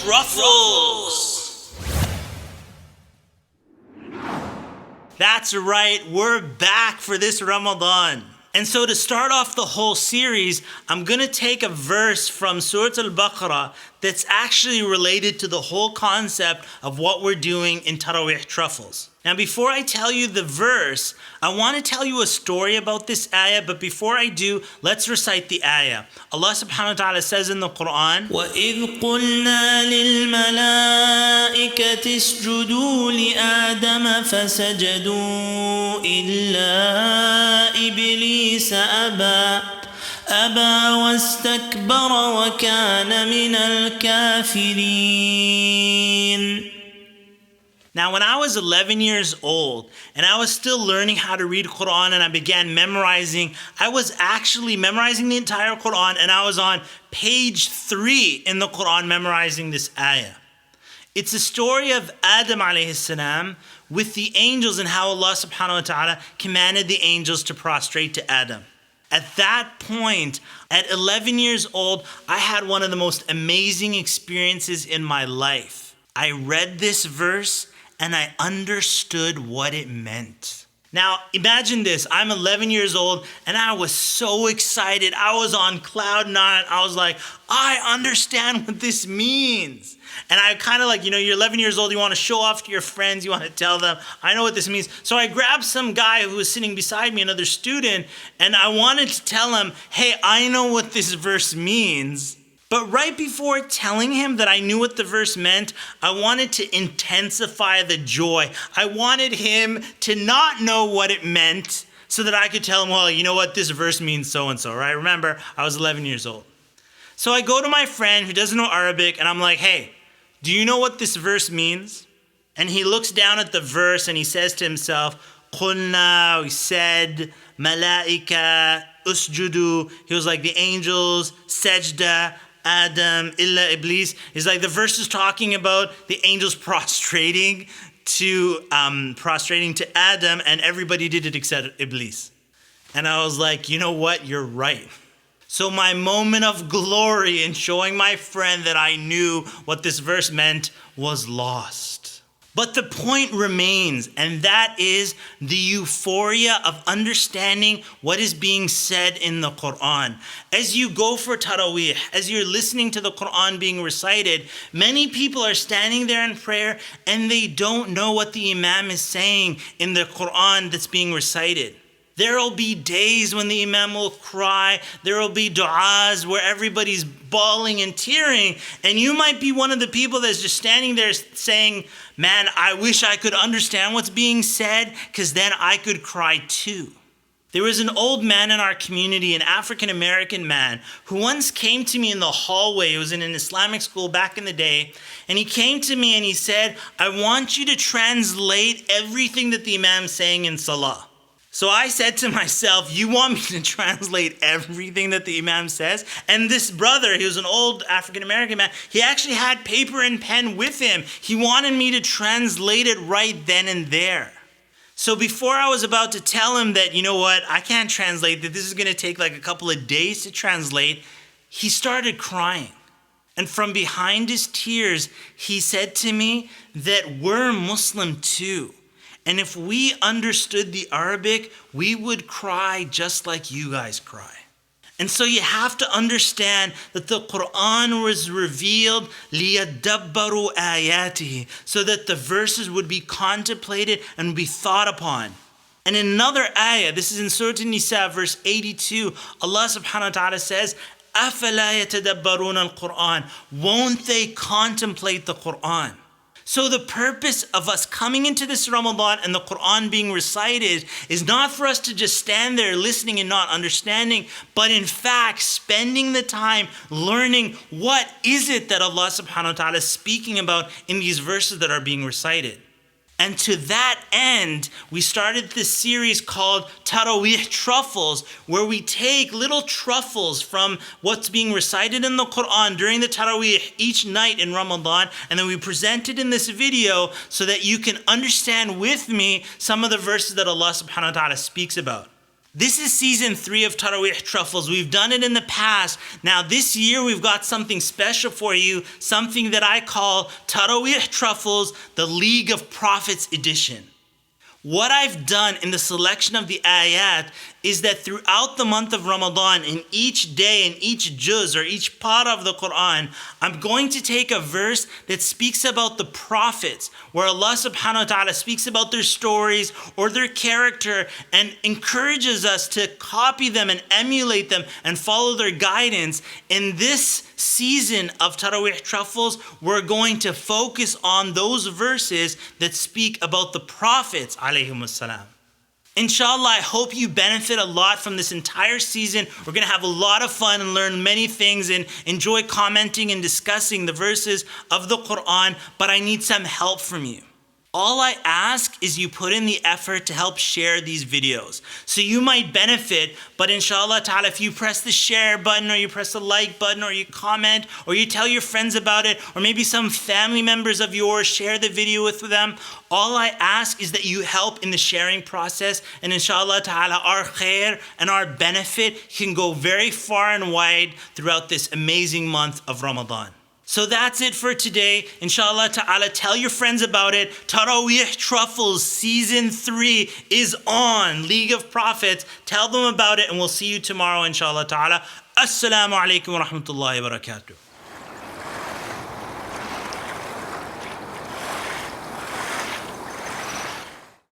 Truffles. That's right, we're back for this Ramadan. And so to start off the whole series, I'm going to take a verse from Surah Al-Baqarah that's actually related to the whole concept of what we're doing in Taraweeh Truffles. Now before I tell you the verse, I want to tell you a story about this ayah, but before I do, let's recite the ayah. Allah subhanahu wa ta'ala says in the Quran, وَإِذْ قُلْنَا لِلْمَلَائِكَةِ اسْجُدُوا لِآدَمَ فَسَجَدُوا إِلَّا إِبْلِيسَ أَبَى وَاسْتَكْبَرَ وَكَانَ مِنَ الْكَافِرِينَ. Now, when I was 11 years old and I was still learning how to read Quran and I began memorizing, I was actually memorizing the entire Quran and I was on page 3 in the Quran memorizing this ayah. It's a story of Adam alayhi salam with the angels and how Allah subhanahu wa ta'ala commanded the angels to prostrate to Adam. At that point, at 11 years old, I had one of the most amazing experiences in my life. I read this verse and I understood what it meant. Now, imagine this. I'm 11 years old and I was so excited. I was on cloud 9. I was like, I understand what this means. And I kind of like, you're 11 years old, you want to show off to your friends, you want to tell them, I know what this means. So I grabbed some guy who was sitting beside me, another student, and I wanted to tell him, hey, I know what this verse means. But right before telling him that I knew what the verse meant, I wanted to intensify the joy. I wanted him to not know what it meant so that I could tell him, well, you know what, this verse means so-and-so, right? Remember, I was 11 years old. So I go to my friend who doesn't know Arabic and I'm like, hey, do you know what this verse means? And he looks down at the verse and he says to himself, Qulna, we said, Malaika, usjudu. He was like the angels, sajda, Adam, illa iblis. He's like the verse is talking about the angels prostrating to Adam, and everybody did it except Iblis. And I was like, you know what? You're right. So my moment of glory in showing my friend that I knew what this verse meant was lost. But the point remains, and that is the euphoria of understanding what is being said in the Quran. As you go for Taraweeh, as you're listening to the Quran being recited, many people are standing there in prayer and they don't know what the Imam is saying in the Quran that's being recited. There will be days when the Imam will cry. There will be du'as where everybody's bawling and tearing. And you might be one of the people that's just standing there saying, man, I wish I could understand what's being said because then I could cry too. There was an old man in our community, an African-American man, who once came to me in the hallway. It was in an Islamic school back in the day. And he came to me and he said, I want you to translate everything that the Imam's saying in Salah. So I said to myself, you want me to translate everything that the Imam says? And this brother, he was an old African-American man, he actually had paper and pen with him. He wanted me to translate it right then and there. So before I was about to tell him that, you know what, I can't translate, that this is going to take like a couple of days to translate, he started crying. And from behind his tears, he said to me that we're Muslim too. And if we understood the Arabic, we would cry just like you guys cry. And so you have to understand that the Quran was revealed لِيَدَّبَّرُوا آيَاتِهِ, so that the verses would be contemplated and be thought upon. And in another ayah, this is in Surah An-Nisa, verse 82, Allah subhanahu wa ta'ala says, أَفَلَا يَتَدَبَّرُونَ الْقُرْآنِ, won't they contemplate the Quran? So the purpose of us coming into this Ramadan and the Quran being recited is not for us to just stand there listening and not understanding, but in fact spending the time learning what is it that Allah subhanahu wa ta'ala is speaking about in these verses that are being recited. And to that end, we started this series called Taraweeh Truffles, where we take little truffles from what's being recited in the Quran during the Taraweeh each night in Ramadan, and then we present it in this video so that you can understand with me some of the verses that Allah subhanahu wa ta'ala speaks about. This is season 3 of Taraweeh Truffles. We've done it in the past. Now this year we've got something special for you, something that I call Taraweeh Truffles, the League of Prophets edition. What I've done in the selection of the ayat is that throughout the month of Ramadan, in each day, in each juz or each part of the Quran, I'm going to take a verse that speaks about the prophets, where Allah subhanahu wa ta'ala speaks about their stories or their character and encourages us to copy them and emulate them and follow their guidance. In this season of Taraweeh Truffles, we're going to focus on those verses that speak about the prophets, alayhimus salam. Inshallah, I hope you benefit a lot from this entire season. We're going to have a lot of fun and learn many things and enjoy commenting and discussing the verses of the Quran, but I need some help from you. All I ask is you put in the effort to help share these videos. So you might benefit, but inshallah ta'ala, if you press the share button or you press the like button or you comment or you tell your friends about it or maybe some family members of yours, share the video with them. All I ask is that you help in the sharing process, and inshallah ta'ala, our khair and our benefit can go very far and wide throughout this amazing month of Ramadan. So that's it for today. Inshallah ta'ala, tell your friends about it. Taraweeh Truffles season 3 is on. League of Prophets. Tell them about it and we'll see you tomorrow inshallah ta'ala. Assalamu alaikum wa rahmatullahi wa barakatuh.